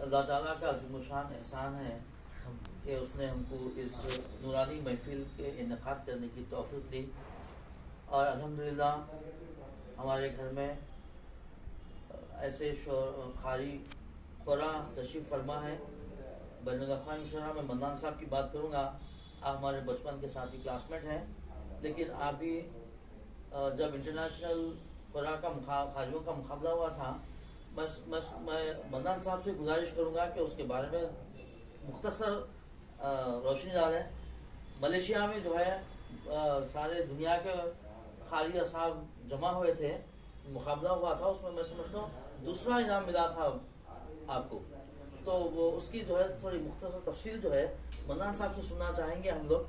अल्लाह ताला का अज़ीमुशान एहसान है कि उसने हमको इस नूरानी महफिल के इनेकाद करने की तौफीक दी और अल्हम्दुलिल्लाह हमारे घर में ऐसे कारी खुरा तशरीफ़ फरमा है। बैनुल-अक़वामी शरह में मन्नान साहब की बात करूँगा। आप हमारे बचपन के साथी क्लासमेट हैं, लेकिन आप भी जब इंटरनेशनल खुरा का खारियों का मुकाबला हुआ था, बस मैं मन्नान साहब से गुजारिश करूँगा कि उसके बारे में मुख्तसर रोशनी डालें। मलेशिया में जो है सारे दुनिया के खारी असाब जमा हुए थे, मुकाबला हुआ था, उसमें मैं समझता हूँ दूसरा इनाम मिला था आपको। तो वो उसकी जो है थोड़ी मुख्तसर तफसील जो है मन्नान साहब से सुनना चाहेंगे हम लोग,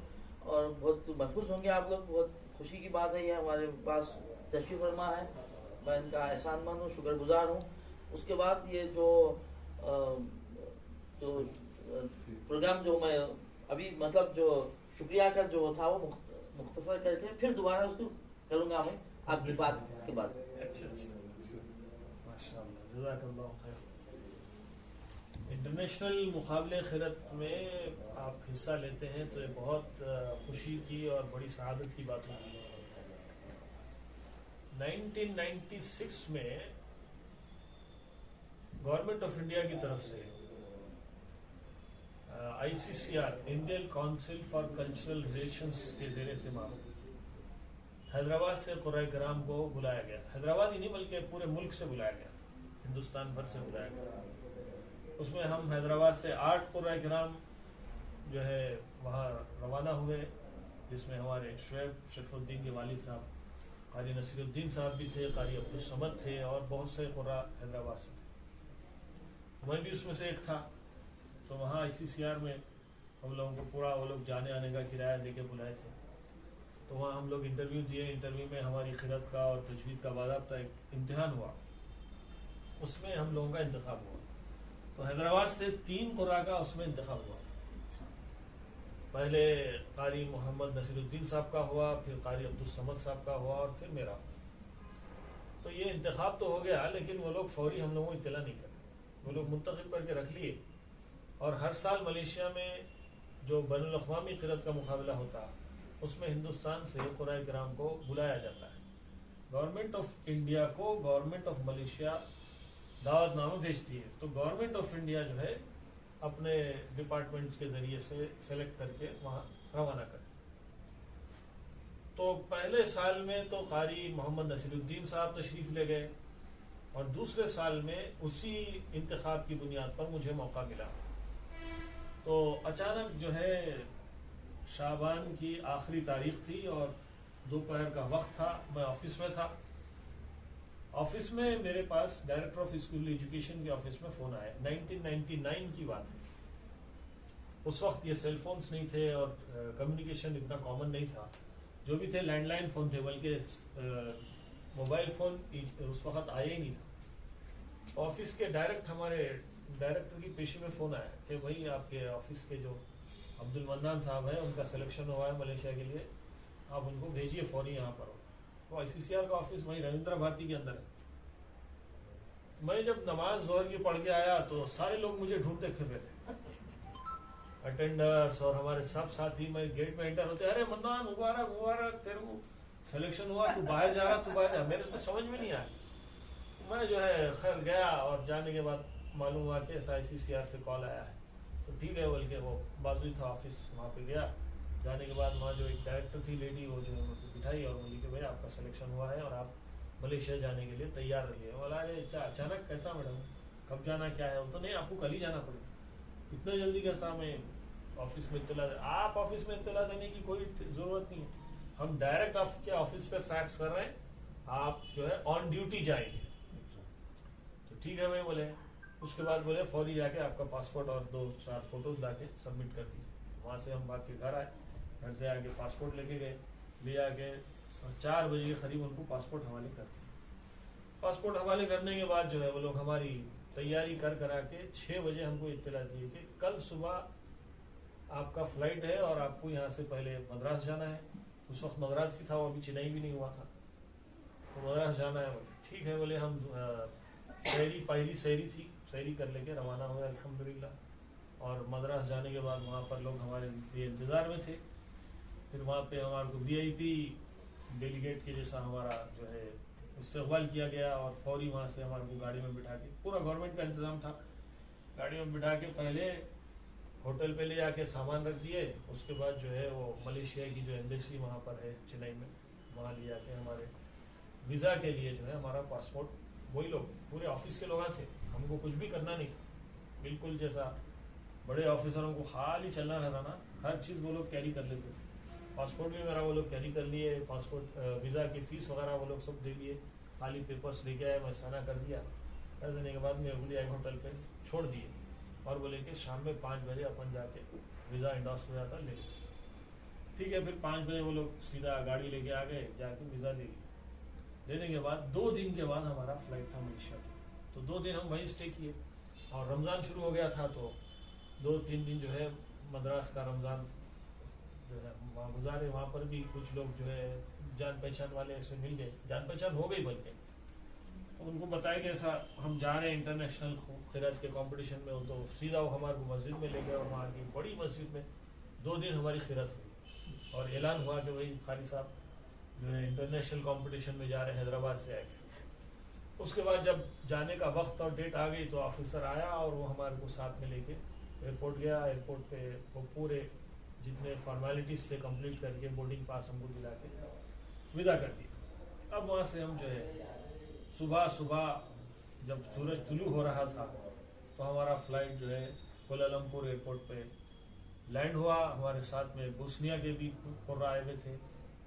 और बहुत महफूज होंगे आप लोग। बहुत खुशी की बात है, ये हमारे पास तशरीफ़ फरमा है, मैं इनका एहसानमंद हूँ, शुक्रगुजार हूँ। उसके बाद ये जो प्रोग्राम जो मैं अभी मतलब जो शुक्रिया का जो था वो मुख्तसर करके फिर दोबारा उसको करूँगा मैं आपकी बात के बाद। अच्छा माशाअल्लाह, जज़ाकल्लाह खैर। इंटरनेशनल मुकाबले खिरत में आप हिस्सा लेते हैं तो ये बहुत खुशी की और बड़ी सआदत की बात होती है। 1996 में गवर्नमेंट ऑफ इंडिया की तरफ से ICCR Indian council for cultural relations के ज़ेर एहतमाम हैदराबाद से क़ुराए कराम को बुलाया गया। हैदराबाद ही नहीं बल्कि पूरे मुल्क से बुलाया गया, हिंदुस्तान भर से बुलाया गया। उसमें हम हैदराबाद से 8 क़ुराए कराम जो है वहाँ रवाना हुए, जिसमें हमारे शुएब शरफुद्दीन के वालिद साहब क़ारी नसीरुद्दीन साहब भी थे, क़ारी अब्दुल समद थे और बहुत से क़ुरा हैदराबाद से थे। मैं भी उसमें से एक था। तो वहाँ ICCR में हम लोगों को पूरा वो लोग जाने आने का किराया देके बुलाए थे। तो वहाँ हम लोग इंटरव्यू दिए। इंटरव्यू में हमारी खिरत का और तजवीद का बाज़ाब्ता एक इम्तिहान हुआ, उसमें हम लोगों का इंतखाब हुआ। तो हैदराबाद से 3 क़ुरा का उसमें इंतखाब हुआ। पहले क़ारी मोहम्मद नसीरुद्दीन साहब का हुआ, फिर क़ारी अब्दुल समद साहब का हुआ और फिर मेरा। तो ये इंतखाब तो हो गया, लेकिन वो लोग फौरी हम लोगों को इत्तला नहीं करे, वो लोग मुंतखब करके रख लिए। और हर साल मलेशिया में जो बैनुल-अक़वामी क़िरत का मुकाबला होता, उसमें हिंदुस्तान से क़ुराए कराम को बुलाया जाता है। गवर्नमेंट ऑफ इंडिया को गवर्नमेंट ऑफ मलेशिया दावतनामा भेजती है, तो गवर्नमेंट ऑफ इंडिया जो है अपने डिपार्टमेंट्स के ज़रिए से सेलेक्ट करके वहाँ रवाना करती है। तो पहले साल में तो क़ारी मोहम्मद नसीरुद्दीन साहब तशरीफ़ ले गए, और दूसरे साल में उसी इंतखाब की बुनियाद पर मुझे मौका मिला। तो अचानक जो है शाबान की आखिरी तारीख थी और दोपहर का वक्त था, मैं ऑफिस में था। ऑफिस में मेरे पास डायरेक्टर ऑफ स्कूल एजुकेशन के ऑफिस में फ़ोन आया। 1999 की बात है। उस वक्त ये सेल फोन्स नहीं थे और कम्युनिकेशन इतना कॉमन नहीं था। जो भी थे लैंडलाइन फ़ोन थे, बल्कि मोबाइल फ़ोन उस वक्त आया ही नहीं था। ऑफिस के हमारे डायरेक्टर की पेशी में फ़ोन आया कि भाई आपके ऑफिस के जो अब्दुल मन्नान साहब हैं, उनका सिलेक्शन हुआ है मलेशिया के लिए, आप उनको भेजिए फौरी यहाँ पर। तो ICCR का ऑफिस वहीं रविंद्र भारती के अंदर है। मैं जब नमाज ज़ोहर की पढ़ के आया तो सारे लोग मुझे ढूंढते फिर रहे थे, अटेंडर्स और हमारे सब साथी। मैं गेट में एंटर होते, अरे मन्नान मुबारक मुबारक, तेरे को सिलेक्शन हुआ, तू बाहर जा रहा, तू बाहर जा। मेरे को समझ में नहीं आया। मैं जो है खैर गया, और जाने के बाद मालूम हुआ कि ICCR से कॉल आया है। तो ठीक है बोल के वो बाजू था ऑफिस, वहाँ पे गया। जाने के बाद वहाँ जो एक डायरेक्टर थी लेडी, वो जो उनको बिठाई और बोली कि भाई आपका सिलेक्शन हुआ है और आप मलेशिया जाने के लिए तैयार रहिए। बोला अरे अचानक कैसा मैडम, कब जाना, क्या है? तो नहीं, आपको कल ही जाना पड़ेगा। इतना जल्दी कैसा? मैं ऑफिस में इत्तला, आप ऑफिस में इत्तला देने की कोई ज़रूरत नहीं है, हम डायरेक्ट आपके ऑफिस पे फैक्स कर रहे हैं, आप जो है ऑन ड्यूटी जाएंगे। तो ठीक है भाई बोले। उसके बाद बोले फौरी जाके आपका पासपोर्ट और 2-4 फोटोज लाके सबमिट कर दीजिए। वहाँ से हम भाग के घर आए, घर से आके पासपोर्ट लेके गए, ले आके 4 बजे के करीब उनको पासपोर्ट हवाले कर दिए। पासपोर्ट हवाले करने के बाद जो है वो लोग हमारी तैयारी करा के 6 बजे हमको इत्तला दिए कि कल सुबह आपका फ्लाइट है और आपको यहाँ से पहले मद्रास जाना है। उस वक्त मद्रास ही था, वो अभी चेन्नई भी नहीं हुआ था। तो मद्रास जाना है बोले। ठीक है बोले। हम पहली शहरी थी, सैरी कर लेके रवाना हुए अल्हम्दुलिल्लाह। और मद्रास जाने के बाद वहाँ पर लोग हमारे लिए इंतज़ार में थे। फिर वहाँ पे हमारे को VIP डेलीगेट के जैसा हमारा जो है इस्तकबाल किया गया और फौरी वहाँ से हमारे को गाड़ी में बिठा के, पूरा गवर्नमेंट का इंतज़ाम था, गाड़ी में बिठा के पहले होटल पे ले जाके सामान रख दिए। उसके बाद जो है वो मलेशिया की जो एम्बेसी वहाँ पर है चेन्नई में, वहाँ ले जाके हमारे वीज़ा के लिए जो है हमारा पासपोर्ट, वही लोग पूरे ऑफिस के लोग थे, हमको कुछ भी करना नहीं था, बिल्कुल जैसा बड़े ऑफिसरों को खाली चलना रहता ना, हर चीज़ वो लोग कैरी कर लेते थे। पासपोर्ट भी मेरा वो लोग कैरी कर लिए, पासपोर्ट वीज़ा की फ़ीस वगैरह वो लोग सब दे दिए, खाली पेपर्स लेके आए, मैं साना कर दिया। कर देने के बाद मैं अगली एक होटल पे छोड़ दिए और बोले कि शाम में 5 बजे अपन जाके वीज़ा इंडोर्स हो जाता ले। ठीक है, फिर 5 बजे वो लोग सीधा गाड़ी लेके आ गए, जाके वीज़ा ले लिया। लेने के बाद 2 दिन के बाद हमारा फ्लाइट था मलेशिया का, तो 2 दिन हम वहीं स्टे किए और रमज़ान शुरू हो गया था, तो 2-3 दिन जो है मद्रास का रमज़ान जो है वहाँ गुजारे। वहाँ पर भी कुछ लोग जो है जान पहचान वाले ऐसे मिल गए, जान पहचान हो गई बल्कि, तो उनको बताया कि ऐसा हम जा रहे हैं इंटरनेशनल खिरात के कंपटीशन में, तो सीधा वो हमारे को मस्जिद में ले गए और वहाँ की बड़ी मस्जिद में 2 दिन हमारी खिरात हुई और ऐलान हुआ कि भाई कारी साहब जो है इंटरनेशनल कंपटीशन में जा रहे हैं, हैदराबाद से आए। उसके बाद जब जाने का वक्त और डेट आ गई तो ऑफिसर आया और वो हमारे को साथ में लेके एयरपोर्ट गया। एयरपोर्ट पे वो पूरे जितने फॉर्मेलिटीज से कंप्लीट करके बोर्डिंग पास हमको दिला के विदा कर दिया। अब वहाँ से हम जो है सुबह सुबह जब सूरज तुलू हो रहा था तो हमारा फ्लाइट जो है कोलालमपुर एयरपोर्ट पे लैंड हुआ। हमारे साथ में बोस्निया के भी कुर्रा आए हुए थे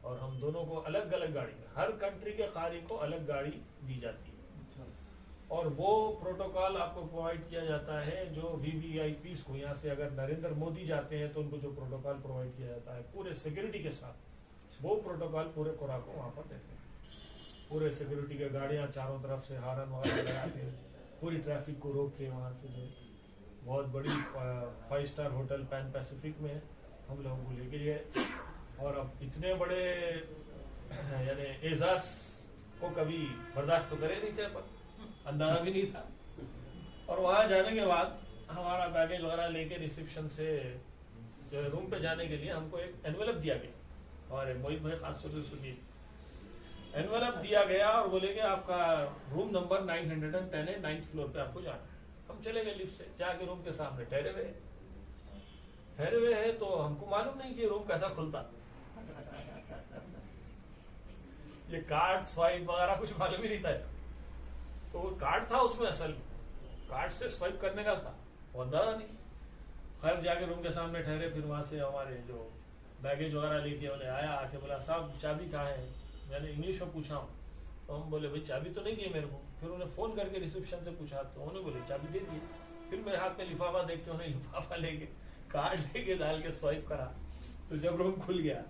और हम दोनों को अलग अलग गाड़ी में, हर कंट्री के कारी को अलग गाड़ी दी जाती है और वो प्रोटोकॉल आपको प्रोवाइड किया जाता है जो VVIPs को, यहाँ से अगर नरेंद्र मोदी जाते हैं तो उनको जो प्रोटोकॉल प्रोवाइड किया जाता है पूरे सिक्योरिटी के साथ, वो प्रोटोकॉल पूरे कुर्रा को वहाँ पर देते हैं। पूरे सिक्योरिटी के गाड़ियाँ चारों तरफ से हारन वगैरह लगा के पूरी ट्रैफिक को रोक के वहाँ से जो बहुत बड़ी 5 स्टार होटल पैन पैसिफिक में हम लोगों को लेके गए। और अब इतने बड़े यानी एजाज को कभी बर्दाश्त तो करे नहीं थे, पर अंदाजा भी नहीं था। और वहाँ जाने के बाद हमारा बैगेज वगैरह लेके रिसेप्शन से जो है रूम पे जाने के लिए हमको एक एनवेलप दिया गया और मोहित भाई खास तौर से सुनिए, एनवेलप दिया गया और बोले कि आपका रूम नंबर 910 है, 9th फ्लोर पे आपको जाना है। हम चले गए लिफ्ट से, जाके रूम के सामने ठहरे हुए है तो हमको मालूम नहीं कि रूम कैसा खुलता, ये कार्ड स्वाइप वगैरह कुछ मालूम ही नहीं था। तो वो कार्ड था उसमें, असल कार्ड से स्वाइप करने का था, वो अंदाजा नहीं। खैर जाके रूम के सामने ठहरे, फिर वहां से हमारे जो बैगेज वगैरह लेके उन्हें आया, आके बोला साहब चाबी कहाँ है। मैंने इंग्लिश में पूछा तो हम बोले भाई चाबी तो नहीं दी मेरे को। फिर उन्हें फोन करके रिसेप्शन से पूछा तो उन्होंने बोले चाबी दे दी। फिर मेरे हाथ में लिफाफा देख के उन्हें लिफाफा लेके कार्ड लेके डाल के स्वाइप करा, तो जब रूम खुल गया,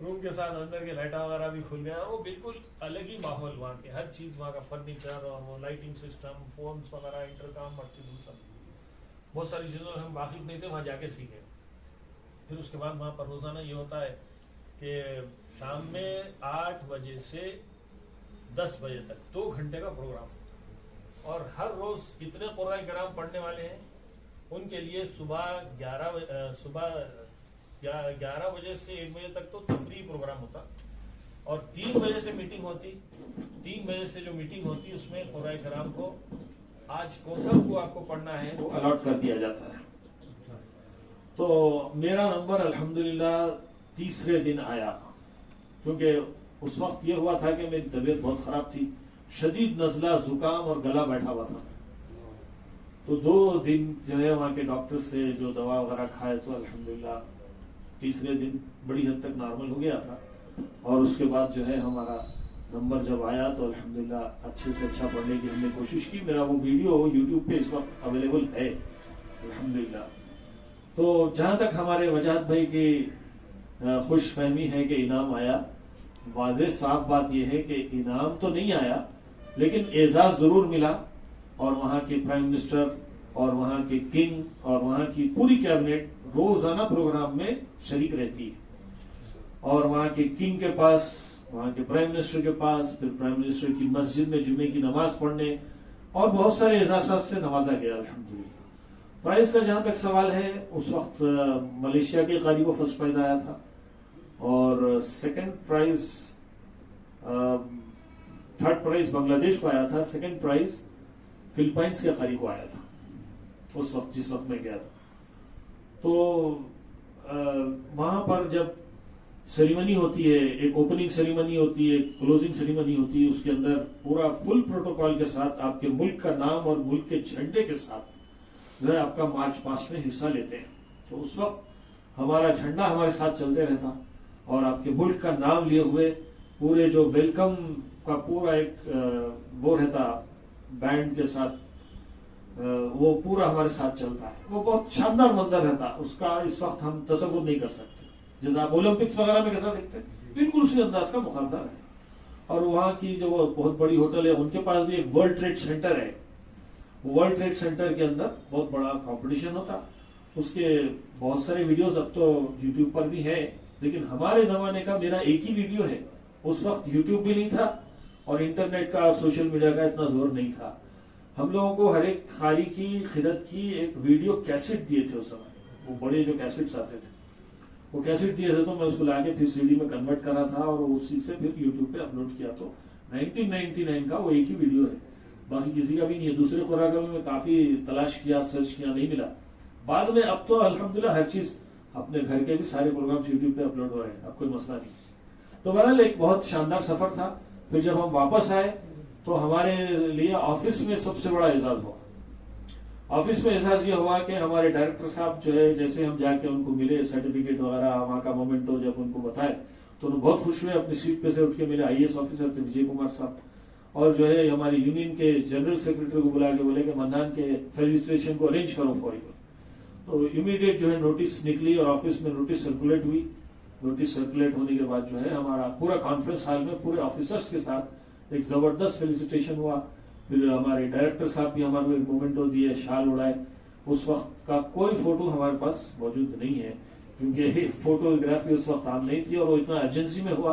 रूम के साथ अंदर के लाइटा वगैरह भी खुल गया। वो बिल्कुल अलग ही माहौल, वहाँ के हर चीज, वहाँ का फर्नीचर और वो लाइटिंग सिस्टम, फोन्स वगैरह, इंटरकॉम, मल्टीपल सब, बहुत सारी चीजों हम वाकिफ नहीं थे, वहाँ जाके सीखे। फिर उसके बाद वहाँ पर रोजाना ये होता है कि शाम में 8 बजे से 10 बजे तक 2 घंटे का प्रोग्राम होता है और हर रोज इतने कुरान कराम पढ़ने वाले हैं, उनके लिए सुबह 11 बजे से 1 बजे तक तो तफरी प्रोग्राम होता और 3 बजे से मीटिंग होती। 3 बजे से जो मीटिंग होती उसमें कुरान कराम को आज कौन सा रुकू आपको पढ़ना है वो अलॉट कर दिया जाता है। तो मेरा नंबर अल्हम्दुलिल्लाह तीसरे दिन आया, क्योंकि उस वक्त ये हुआ था कि मेरी तबीयत बहुत खराब थी, शदीद नजला, जुकाम और गला बैठा हुआ था। तो 2 दिन जो है वहाँ के डॉक्टर से जो दवा वगैरह खाए तो अल्हम्दुलिल्लाह तीसरे दिन बड़ी हद तक नॉर्मल हो गया था। और उसके बाद जो है हमारा नंबर जब आया तो अल्हम्दुलिल्लाह अच्छे से अच्छा पढ़ने की हमने कोशिश की। मेरा वो वीडियो यूट्यूब पे इस वक्त अवेलेबल है अल्हम्दुलिल्लाह। तो जहां तक हमारे वजाहत भाई की खुश फहमी है कि इनाम आया, वाज़ेह साफ बात यह है कि इनाम तो नहीं आया लेकिन एजाज जरूर मिला। और वहां के प्राइम मिनिस्टर और वहां के किंग और वहां की पूरी कैबिनेट रोजाना प्रोग्राम में शरीक रहती है और वहां के किंग के पास, वहां के प्राइम मिनिस्टर के पास, फिर प्राइम मिनिस्टर की मस्जिद में जुमे की नमाज पढ़ने और बहुत सारे एजाज़ात से नवाजा गया अल्हम्दुलिल्लाह। प्राइज का जहां तक सवाल है, उस वक्त मलेशिया के कारी को फर्स्ट प्राइज आया था और second prize, third prize Bangladesh को आया था, सेकंड प्राइज फिलीपाइंस के कारी को आया था उस वक्त जिस वक्त मैं गया था। तो वहां पर जब सेरेमनी होती है, एक ओपनिंग सेरेमनी होती है, एक क्लोजिंग सेरेमनी होती है, उसके अंदर पूरा फुल प्रोटोकॉल के साथ आपके मुल्क का नाम और मुल्क के झंडे के साथ जो है आपका मार्च पास्ट में हिस्सा लेते हैं। तो उस वक्त हमारा झंडा हमारे साथ चलते रहता और आपके मुल्क का नाम लिए हुए पूरे जो वेलकम का पूरा एक वो रहता बैंड के साथ, वो पूरा हमारे साथ चलता है। वो बहुत शानदार मंजर रहता, उसका इस वक्त हम तसव्वुर नहीं कर सकते। जैसे आप ओलंपिक्स वगैरह में कैसा देखते हैं, बिल्कुल उसी अंदाज का मुकाबला है। और वहां की जो बहुत बड़ी होटल है, उनके पास भी एक वर्ल्ड ट्रेड सेंटर है। वर्ल्ड ट्रेड सेंटर के अंदर बहुत बड़ा कंपटीशन होता, उसके बहुत सारे वीडियोस अब तो यूट्यूब पर भी है। लेकिन हमारे जमाने का मेरा एक ही वीडियो है। उस वक्त यूट्यूब भी नहीं था और इंटरनेट का, सोशल मीडिया का इतना जोर नहीं था। हम लोगों को हर एक खारी की खिदत की एक वीडियो कैसेट दिए थे उस समय, वो बड़े जो कैसेट्स आते थे, वो कैसेट दिए थे। तो मैं उसको लाके फिर सीडी में कन्वर्ट करा था और उसी से फिर यूट्यूब पे अपलोड किया। तो 1999 का वो एक ही वीडियो है, बाकी किसी का भी नहीं है। दूसरे खुराक में मैं काफी तलाश किया, सर्च किया, नहीं मिला। बाद में अब तो अल्हम्दुलिल्लाह हर चीज, अपने घर के भी सारे प्रोग्राम्स यूट्यूब पे अपलोड हो रहे हैं, अब कोई मसला नहीं। तो बहरहाल एक बहुत शानदार सफर था। फिर जब हम वापस आए तो हमारे लिए ऑफिस में सबसे बड़ा एजाज हुआ। ऑफिस में एजाज ये हुआ कि हमारे डायरेक्टर साहब जो है, जैसे हम जाके उनको मिले, सर्टिफिकेट वगैरह वहां का मोमेंटो जब उनको बताए तो उन्हें बहुत खुश हुए। अपनी सीट पे से उठ के मिले IAS ऑफिसर थे विजय कुमार साहब, और जो है हमारी यूनियन के जनरल सेक्रेटरी को बुला के बोले कि मन्नान के फेलिसिटेशन को अरेंज करो फॉर यू। तो इमीडिएट जो है नोटिस निकली और ऑफिस में नोटिस सर्कुलेट हुई। नोटिस सर्कुलेट होने के बाद जो है हमारा पूरा कॉन्फ्रेंस हॉल में पूरे ऑफिसर्स के साथ एक जबरदस्त फेलिसिटेशन हुआ। फिर हमारे डायरेक्टर साहब भी हमारे एक मोमेंटो दिए, शाल उड़ाए। उस वक्त का कोई फोटो हमारे पास मौजूद नहीं है क्योंकि फोटोग्राफी उस वक्त आम नहीं थी और वो इतना अर्जेंसी में हुआ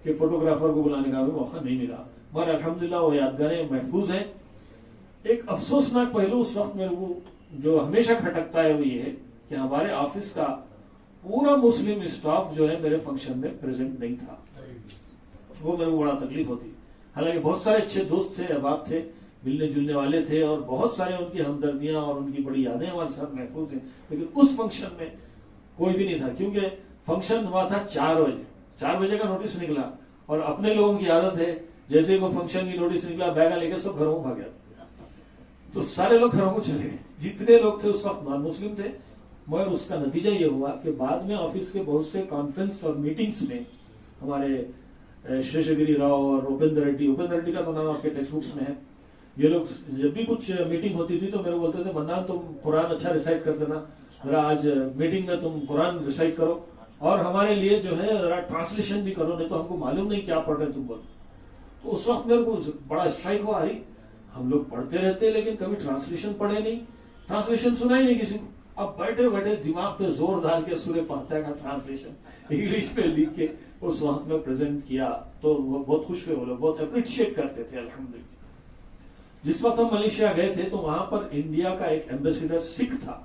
कि फोटोग्राफर को बुलाने का भी मौका नहीं मिला। मगर अल्हम्दुलिल्लाह वो यादगारें महफूज हैं। एक अफसोसनाक पहलू उस वक्त मेरे को जो हमेशा खटकता है वो ये है कि हमारे ऑफिस का पूरा मुस्लिम स्टाफ जो है मेरे फंक्शन में प्रेजेंट नहीं था। वो मेरे को बड़ा तकलीफ होती। हालांकि बहुत सारे अच्छे दोस्त थे, अहबाब थे, मिलने जुलने वाले थे और बहुत सारे उनकी हमदर्दियां और उनकी बड़ी यादें हमारे साथ महफूज हैं। लेकिन उस फंक्शन में कोई भी नहीं था क्योंकि फंक्शन हुआ था 4 बजे। 4 बजे का नोटिस निकला और अपने लोगों की आदत है जैसे को फंक्शन की नोटिस निकला बैगा लेके सब घरों को भाग गया। तो सारे लोग घरों को चले गए, जितने लोग थे उस वक्त नॉन मुस्लिम थे। मगर उसका नतीजा ये हुआ कि बाद में ऑफिस के बहुत से कॉन्फ्रेंस और मीटिंग्स में हमारे शेषगिरी राव और उपेंद्र रेड्डी का तो नाम आपके टेक्स्ट बुक्स में है, ये लोग जब भी कुछ मीटिंग होती थी तो मेरे बोलते थे मन्नान तुम कुरान अच्छा रिसाइट करते ना, जरा आज मीटिंग में तुम कुरान रिसाइट करो और हमारे लिए जो है जरा ट्रांसलेशन भी करो, नहीं तो हमको मालूम नहीं क्या पढ़ रहे तुम बोल। तो उस वक्त मेरे को बड़ा स्ट्राइक हुआ, अरे हम लोग पढ़ते रहते लेकिन कभी ट्रांसलेशन पढ़े नहीं, ट्रांसलेशन सुना ही नहीं किसी को। अब बैठे बैठे दिमाग पे जोर डाल के सूरह फातिहा का ट्रांसलेशन इंग्लिश में लिख के उस वक्त में प्रेजेंट किया तो वो बहुत खुश हुए, वो लोग बहुत अप्रिशिएट करते थे अल्हम्दुलिल्लाह। जिस वक्त हम मलेशिया गए थे तो वहां पर इंडिया का एक एम्बेसडर सिख था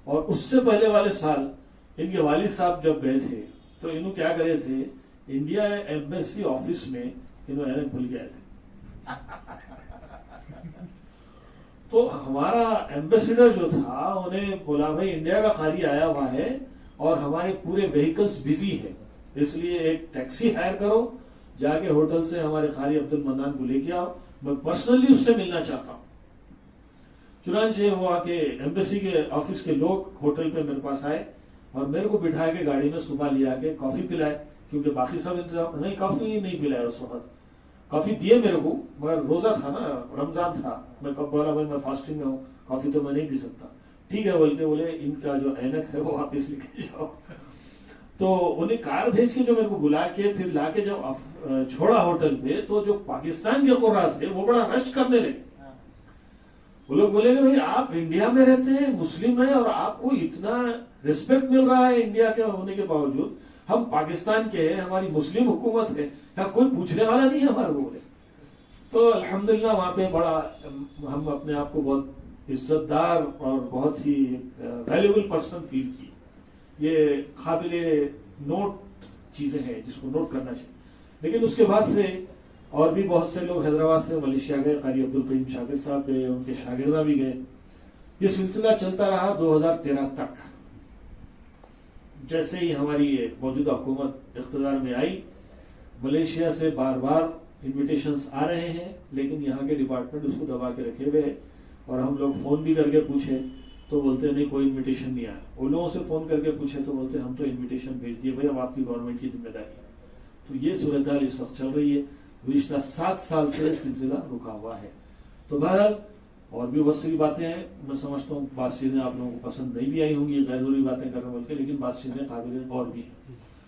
और उससे पहले वाले साल इनके वालिद साहब जब गए थे तो इन्हों क्या करे थे, इंडिया एम्बेसी ऑफिस में इन्होंने भूल गए थे। तो हमारा एम्बेसडर जो था उन्हें बोला भाई इंडिया का खाली आया हुआ है और हमारे पूरे व्हीकल्स बिजी है, इसलिए एक टैक्सी हायर करो, जाके होटल से हमारे खाली अब्दुल मन्नान को लेके आओ, मैं पर्सनली उससे मिलना चाहता हूं। चुनांचे हुआ कि एम्बेसी के ऑफिस के लोग होटल पे मेरे पास आए और मेरे को बिठा के गाड़ी में सुबह लिया के कॉफी पिलाए, क्योंकि बाकी सब इंतजाम नहीं, कॉफी नहीं पिलाया उस वक्त। कॉफी दिए मेरे को मगर रोजा था ना, रमजान था, मैं कब बोला भाई मैं फास्टिंग में हूँ, कॉफी तो मैं नहीं पी सकता। ठीक है बोल के बोले इनका जो ऐनक है वो वापिस लेके जाओ। तो उन्हें कार भेज के जो मेरे को बुला के फिर लाके जब छोड़ा होटल पे तो जो पाकिस्तान के कुर्रा थे वो बड़ा रश करने लगे। वो लोग बोले भाई आप इंडिया में रहते हैं, मुस्लिम है और आपको इतना रिस्पेक्ट मिल रहा है इंडिया के होने के बावजूद, हम पाकिस्तान के हैं, हमारी मुस्लिम हुकूमत है, क्या कोई पूछने वाला नहीं है हमारे को। बोले तो अल्हम्दुलिल्लाह वहाँ पे बड़ा हम अपने आप को बहुत इज्जतदार और बहुत ही वैल्यूबल पर्सन फील किए। ये काबिले नोट चीजें हैं जिसको नोट करना चाहिए। लेकिन उसके बाद से और भी बहुत से लोग हैदराबाद से मलेशिया गए, कारी अब्दुल करीम शाकिर साहब गए, उनके शागिर्दा भी गए। ये सिलसिला चलता रहा 2013 तक। जैसे ही हमारी ये मौजूदा हुकूमत इख्तिदार में आई, मलेशिया से बार बार इन्विटेशंस आ रहे हैं, लेकिन यहाँ के डिपार्टमेंट उसको दबा के रखे हुए है। और हम लोग फोन भी करके पूछे तो बोलते नहीं, कोई इन्विटेशन नहीं आया। उन लोगों से फोन करके पूछे तो बोलते हम तो इन्विटेशन भेज दिए भाई, अब आपकी गवर्नमेंट की जिम्मेदारी है। तो ये सूरत हाल इस वक्त चल रही है। पिछला 7 साल से सिलसिला रुका हुआ है। तो बहरहाल और भी बहुत सारी बातें हैं। मैं समझता हूँ बात चीजें आप लोगों को पसंद नहीं भी आई होंगी, गैर जरूरी बातें करने बोल के, लेकिन बात चीजें काबिल और भी है।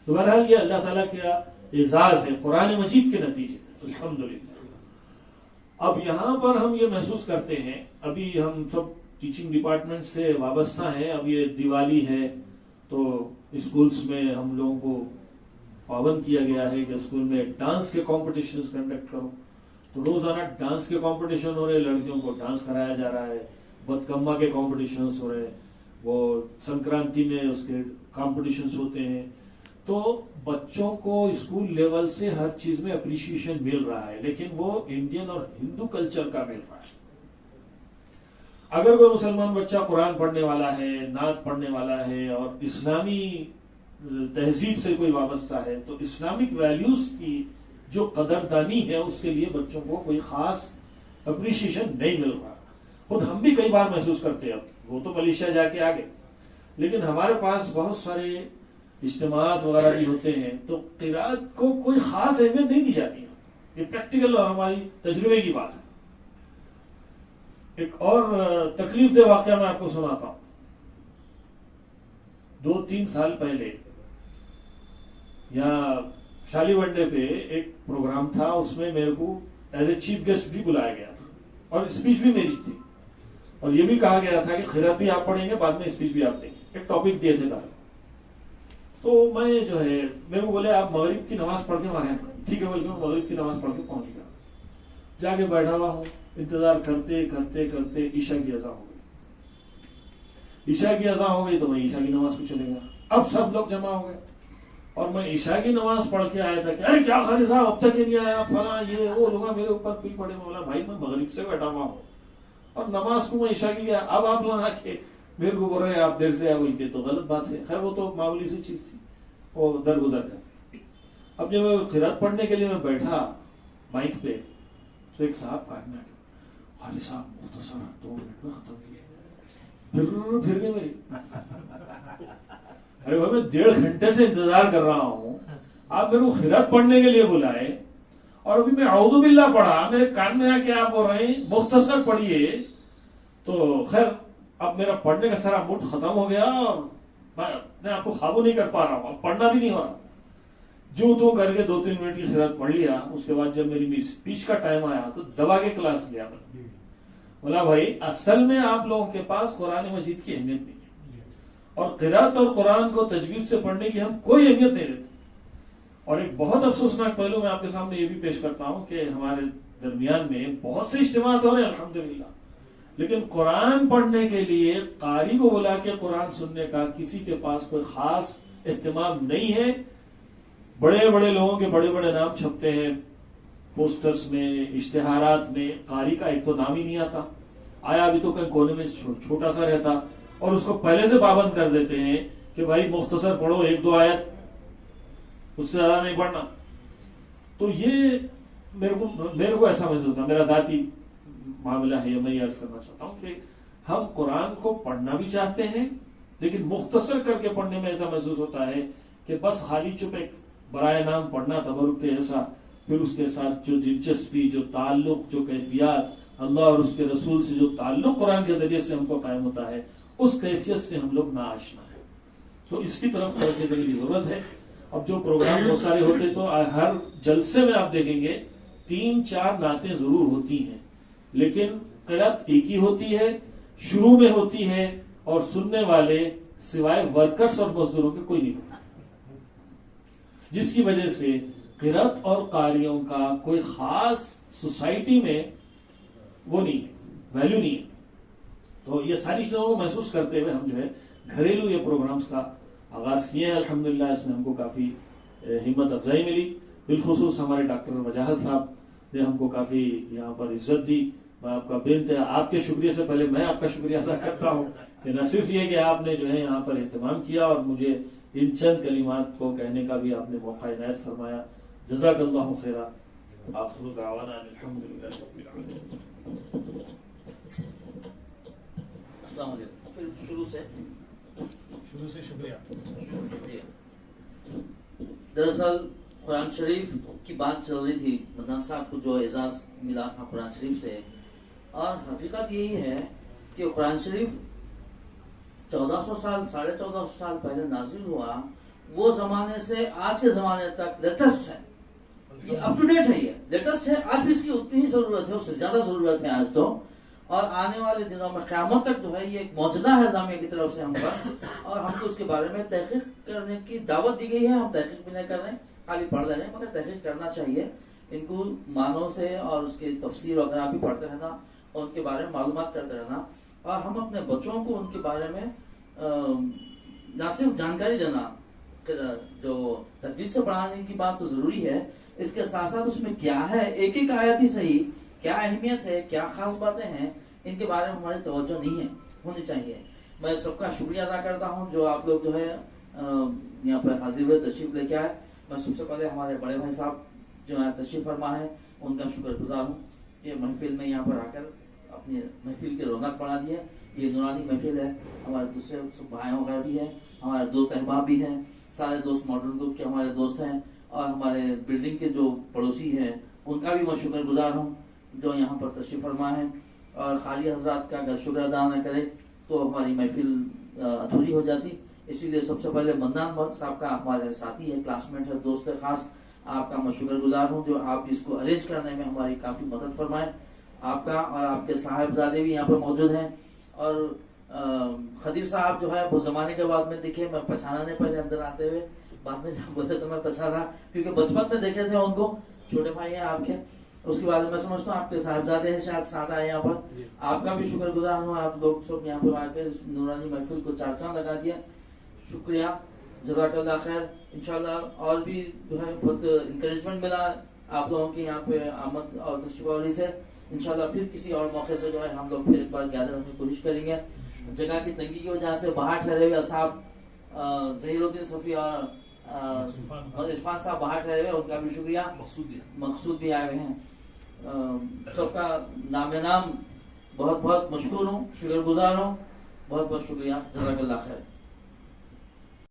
तो बहरहाल ये अल्लाह ताला का एजाज है कुरान मजीद के नतीजे, अल्हम्दुलिल्लाह। अब यहाँ पर हम ये महसूस करते हैं, अभी हम सब टीचिंग डिपार्टमेंट से वाबस्ता है। अब ये दिवाली है तो स्कूल्स में हम लोगों को पाबंद किया गया है कि स्कूल में डांस के कॉम्पिटिशन कंडक्ट करो। तो रोजाना डांस के कंपटीशन हो रहे हैं, लड़कियों को डांस कराया जा रहा है, बदकम्मा के कॉम्पिटिशन हो रहे हैं, वो संक्रांति में उसके कॉम्पिटिशन होते हैं। तो बच्चों को स्कूल लेवल से हर चीज में अप्रिसिएशन मिल रहा है, लेकिन वो इंडियन और हिंदू कल्चर का मिल रहा है। अगर कोई मुसलमान बच्चा कुरान पढ़ने वाला है, नात पढ़ने वाला है और इस्लामी तहजीब से कोई वाबस्ता है, तो इस्लामिक वैल्यूज की जो कदरदानी है उसके लिए बच्चों को कोई खास अप्रिसिएशन नहीं मिल रहा। खुद हम भी कई बार महसूस करते हैं। अब वो तो मलेशिया जाके आ गए, लेकिन हमारे पास बहुत सारे इज्तिमात वगैरह भी होते हैं, तो क़िराअत को कोई खास अहमियत नहीं दी जाती है। ये प्रैक्टिकल और हमारी तजुर्बे की बात है। एक और तकलीफदेह वाकया मैं आपको सुनाता हूं। 2-3 साल पहले यहाँ शाली वनडे पे एक प्रोग्राम था, उसमें मेरे को एज ए चीफ गेस्ट भी बुलाया गया था और स्पीच भी मेरी थी। और ये भी कहा गया था कि खिरात भी आप पढ़ेंगे, बाद में स्पीच भी आप देंगे। एक टॉपिक दिए थे पहले। तो मैं जो है, मेरे को बोले आप मगरिब की नमाज पढ़ के हमारे यहाँ। ठीक है बोल के मैं मगरिब की नमाज पढ़ के पहुंच गया। जाके बैठा हुआ हूँ, इंतजार करते करते करते ईशा की अज़ान हो गई। ईशा की अज़ान हो गई तो मैं ईशा की नमाज को चले गया। अब सब लोग जमा हो गए और मैं ईशा की नमाज पढ़ के आया था कि अरे क्या खाली साहब अब तक ही नहीं आया, फला ये वो लोग मेरे ऊपर पील पड़े। बोला भाई मैं मगरिब से बैठा हुआ हूँ और नमाज को मैं ईशा की गया, अब आप लोग आके मेरे को बोल रहे आप देर से आए बोल के, तो गलत बात है। खैर वो तो मामूली सी चीज थी, वो दरगुजर कर। अब जब मैं खिरात पढ़ने के लिए मैं बैठा माइक पे, तो एक साहब काटना खाली साहब मुख्तसर 2 मिनट में खत्म किया। फिर गई मेरी। अरे भाई मैं 1.5 घंटे से इंतजार कर रहा हूं, आप मेरे को खिरात पढ़ने के लिए बुलाए और अभी मैं औज़ु बिल्लाह पढ़ा, मेरे कान में आके आप बोल रहे हैं मुख्तसर पढ़िए। तो खैर अब मेरा पढ़ने का सारा मूड खत्म हो गया और मैं आपको काबू नहीं कर पा रहा हूं, पढ़ना भी नहीं हो रहा। जो तो करके 2-3 मिनट की खिरात पढ़ लिया। उसके बाद जब मेरी स्पीच का टाइम आया तो दबा के क्लास लिया मैंने। बोला भाई असल में आप लोगों के पास कुरान मजीद की अहमियत नहीं है और क़िराअत और कुरान को तजवीज़ से पढ़ने की हम कोई अहमियत नहीं देते। और एक बहुत अफसोसनाक पहलू मैं आपके सामने ये भी पेश करता हूं कि हमारे दरमियान में बहुत से इज्तिमात हो रहे हैं अल्हम्दुलिल्लाह, लेकिन कुरान पढ़ने के लिए कारी को बुला के कुरान सुनने का किसी के पास कोई खास एहतमाम नहीं है। बड़े बड़े लोगों के बड़े बड़े नाम छपते हैं पोस्टर्स में, इश्तिहारात में, कारी का एक तो नाम ही नहीं आता। आया भी तो कहीं कोने में छोटा सा रहता और उसको पहले से पाबंद कर देते हैं कि भाई मुख्तसर पढ़ो, 1-2 आयत, उससे ज्यादा नहीं पढ़ना। तो ये मेरे को ऐसा महसूस होता, मेरा जाती मामला है। मैं ये अर्ज करना चाहता हूं कि हम कुरान को पढ़ना भी चाहते हैं, लेकिन मुख्तसर करके पढ़ने में ऐसा महसूस होता है कि बस खाली चुप एक बराए नाम पढ़ना तबरुक के ऐसा, फिर उसके साथ जो दिलचस्पी, जो ताल्लुक, जो कैफियत अल्लाह और उसके रसूल से जो ताल्लुक कुरान के जरिए से हमको कायम होता है, उस कैफियत से हम लोग ना आशना है। तो इसकी तरफ तवज्जो देने की जरूरत है। अब जो प्रोग्राम बहुत सारे होते तो हर जलसे में आप देखेंगे 3-4 नातें जरूर होती हैं, लेकिन क़िराअत एक ही होती है, शुरू में होती है और सुनने वाले सिवाय वर्कर्स और मजदूरों के कोई नहीं होता, जिसकी वजह से क़िराअत और कारियों का कोई खास सोसाइटी में वो नहीं है, वैल्यू नहीं है। तो ये सारी चीजों को महसूस करते हुए हम जो है घरेलू ये प्रोग्राम्स का आगाज किए हैं। अल्हम्दुलिल्लाह इसमें हमको काफी हिम्मत अफजाई मिली। बिलखुसूस हमारे डॉक्टर वजाहत साहब ने हमको काफी यहाँ पर इज्जत दी। मैं आपका बेनते आपके शुक्रिया से पहले मैं आपका शुक्रिया अदा करता हूँ कि न सिर्फ ये कि आपने जो है यहाँ पर एहतमाम किया और मुझे इन चंद कलिमात को कहने का भी आपने मौका इनायत फरमाया। जज़ाकल्लाहु खैरा। आखिरु दावाना अल्हम्दुलिल्लाह रब्बिल आलमीन। अस्सलाम वालेकुम। फिर शुरू से शुक्रिया। दरअसल कुरान शरीफ की बात चल रही थी, मदन साहब को जो एजाज मिला था कुरान शरीफ से, और हकीकत यही है कि कुरान शरीफ 1400 साल 1450 साल पहले नाजिल हुआ, वो जमाने से आज के जमाने तक लेटेस्ट है, ये अप टू डेट है, ये लेटेस्ट है। आज भी इसकी उतनी ही जरूरत है, उससे ज्यादा जरूरत है आज तो, और आने वाले दिनों में क़यामत तक जो है ये एक मौजज़ा है अल्लाह की तरफ से हम पर, और हमको उसके बारे में तहकीक करने की दावत दी गई है। हम तहकीक भी नहीं कर रहे हैं, खाली पढ़ रहे हैं, मगर तहकीक करना चाहिए। इनको मानों से और उसके तफसीर वगैरह भी पढ़ते रहना और उनके बारे में मालूमात करते रहना, और हम अपने बच्चों को उनके बारे में न सिर्फ जानकारी देना, जो तजदीद से पढ़ाने की बात तो जरूरी है, इसके साथ साथ उसमें क्या है, एक एक आयत ही सही, क्या अहमियत है, क्या खास बातें हैं, इनके बारे में हमारी तवज्जो नहीं है, होनी चाहिए। मैं सबका शुक्रिया अदा करता हूँ जो आप लोग जो है यहाँ पर हाजिर हुए, तशरीफ लेके आए। मैं सबसे पहले हमारे बड़े भाई साहब जो है तशरीफ फरमा है, उनका शुक्रगुजार हूँ। ये महफिल में यहाँ पर आकर अपनी महफिल की रौनक बढ़ा दी है। ये नूरानी महफिल है, हमारे दूसरे भाई वगैरह भी है, हमारे दोस्त अहबाब भी हैं, सारे दोस्त मॉडर्न ग्रुप के हमारे दोस्त हैं, और हमारे बिल्डिंग के जो पड़ोसी हैं उनका भी मैं शुक्रगुजार हूँ जो यहाँ पर तशरीफ फरमा है। और खाली हजरात का अगर शुक्र अदा न करे तो हमारी महफिल अधूरी हो जाती। इसीलिए सबसे पहले मन्नान साहब का, हमारे साथी है, क्लासमेट है, दोस्त है खास, आपका मैं शुक्रगुजार हूँ जो आप इसको अरेंज करने में हमारी काफी मदद फरमाए। आपका और आपके साहिबजादे भी यहाँ पर मौजूद हैं, और खदीर साहब जो है वो जमाने के बाद में दिखे, मैं पहचाना नहीं पहले अंदर आते हुए, बाद में जब बोले तो मैं पहचाना, क्योंकि बचपन में देखे थे उनको, छोटे भाई हैं आपके। उसके बाद मैं समझता हूँ आपके साहिबजादे हैं शायद साथ आए यहाँ पर। आपका भी शुक्रगुजार हूँ, आप लोग सब यहाँ पर आकर नूरानी महफिल को चार चांद लगा दिया, शुक्रिया, जज़ाकल्लाह खैर। इंशाल्लाह और भी जो है बहुत इंकरेजमेंट मिला आप लोगों की यहाँ पे आमद और तशरीफ से। इंशाल्लाह फिर किसी और मौके से जो है हम लोग फिर एक बार गैदर होने की कोशिश करेंगे। जगह की तंगी की वजह से बाहर ठहरे हुए साहब ज़हीरुद्दीन सफ़ी और इरफान साहब बाहर ठहरे हुए, उनका भी शुक्रिया। मकसूद भी आए हुए हैं, सबका नामे नाम बहुत बहुत मशकूर हूँ, शुक्रगुजार हूँ, बहुत बहुत शुक्रिया, जज़ाकल्लाह खैर।